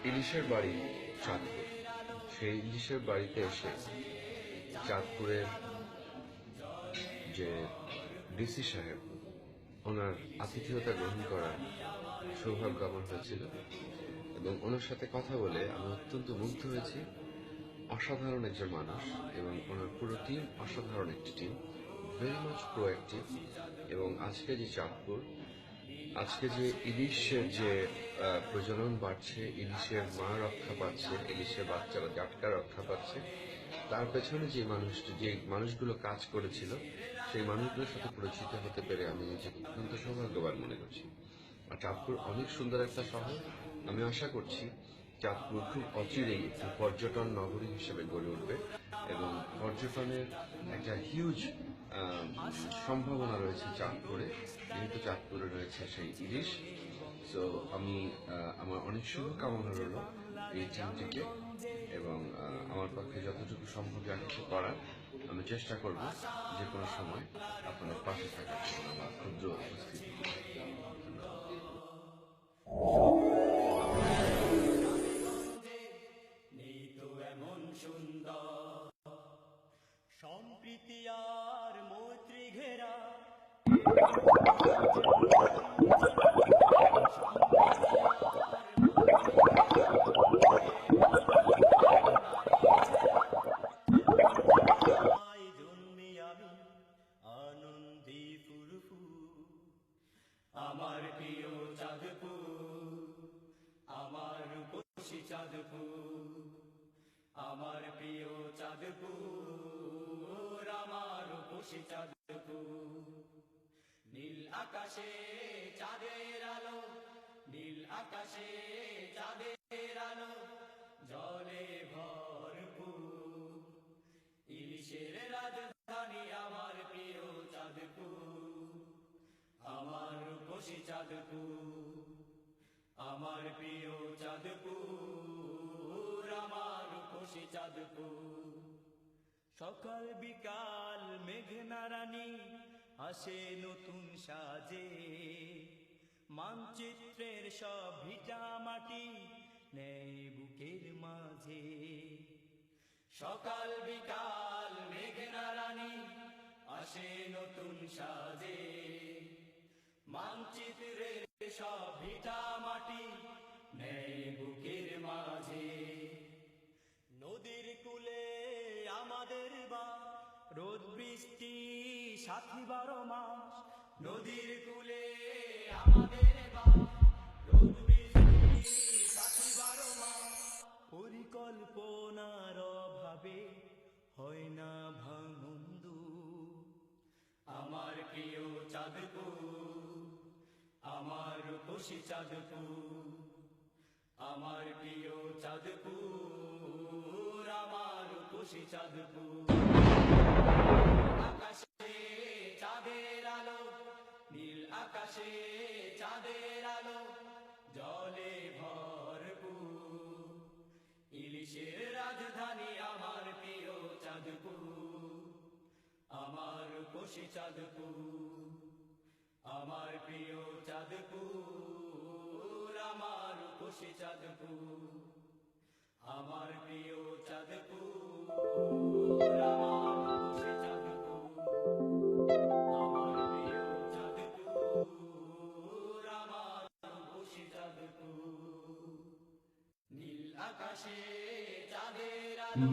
ইলিশের বাড়ি চাঁদপুর। সেই ইলিশের বাড়িতে এসে চাঁদপুরের যে ডিসি সাহেব, ওনার আতিথেয়তা গ্রহণ করার সৌভাগ্য আমার হয়েছিল এবং ওনার সাথে কথা বলে আমি অত্যন্ত মুগ্ধ হয়েছি। অসাধারণ একজন মানুষ এবং ওনার পুরো টিম অসাধারণ একটি টিম, ভেরি মাচ প্রোঅ্যাক্টিভ। এবং আজকে যে চাঁদপুর, আজকে যে ইলিশের যে প্রজনন বাড়ছে, ইলিশের মা রক্ষা পাচ্ছে, ইলিশের বাচ্চারা জাটকা রক্ষা পাচ্ছে, তার পেছনে যে মানুষগুলো কাজ করেছিল, সেই মানুষগুলোর সাথে পরিচিত হতে পেরে আমি নিজেকে অত্যন্ত সৌভাগ্যবান মনে করছি। আর চাঁদপুর অনেক সুন্দর একটা শহর। আমি আশা করছি চাঁদপুর খুব অচিরেই একটি পর্যটন নগরী হিসেবে গড়ে উঠবে এবং পর্যটনের একটা হিউজ সম্ভাবনা রয়েছে চাঁদপুরে, যেহেতু চাঁদপুরে রয়েছে সেই ইলিশ। সো আমি আমার অনেক শুভকামনা রইল এই টিমটিকে এবং আমার পক্ষে যতটুকু সম্ভব যা কিছু করার আমি চেষ্টা করব যে কোনো সময় আপনাদের পাশে থাকার জন্য আমার ক্ষুদ্র উপস্থিতি। সম্প্রীতি আর মৈত্রী ঘেরা জন্মে আমি আনন্দে ফুরফুর। আমার প্রিয় চাঁদপুর, আমার রূপসী চাঁদপুর, আমার প্রিয় চাঁদপুর, আমার রূপসী চাঁদপুর। নীল আকাশে চাঁদের আলো, নীল আকাশে চাঁদের আলো, জলে ভরপুর। ইলিশের রাজধানী আমার প্রিয় চাঁদপুর, আমার রূপসী চাঁদপুর, আমার প্রিয় চাঁদপুর, আমার রূপসী চাঁদপুর। সকাল বিকাল মেঘনা রানী আসে নতুন সাজে, মানচিত্রের সব ভিটা মাটি নেই বুকের মাঝে। সকাল বিকাল মেঘনা রানী আসে নতুন সাজে, মানচিত্রের সব ভিটা মাটি নেই বুকের মাঝে। নদীর কূলে আমাদের বা রোদ বৃষ্টি সাথী 12 মাস। নদীর কূলে আমাদের বা রোদ বৃষ্টি সাথী 12 মাস। পরিকল্পনার অভাবে হয় না ভাঙন। আমার প্রিয় চাঁদপুর, আমার রূপসী চাঁদপুর, আমার প্রিয় চাঁদপুর, আমার রূপসী চাঁদপুর। আকাশে চাঁদের আলো, নীল আকাশে চাঁদের আলো, জলে ভরপুর। ইলিশের রাজধানী আমার প্রিয় চাঁদপুর, আমার রূপসী চাঁদপুর, আমার প্রিয় চাঁদপুর, আমার রূপসী চাঁদপুর, আমার প্রিয় চাঁদপুর, আমার রূপসী চাঁদপুর, আমার প্রিয় চাঁদপুর, আমার রূপসী চাঁদপুর। নীল আকাশে চাঁদের আলো।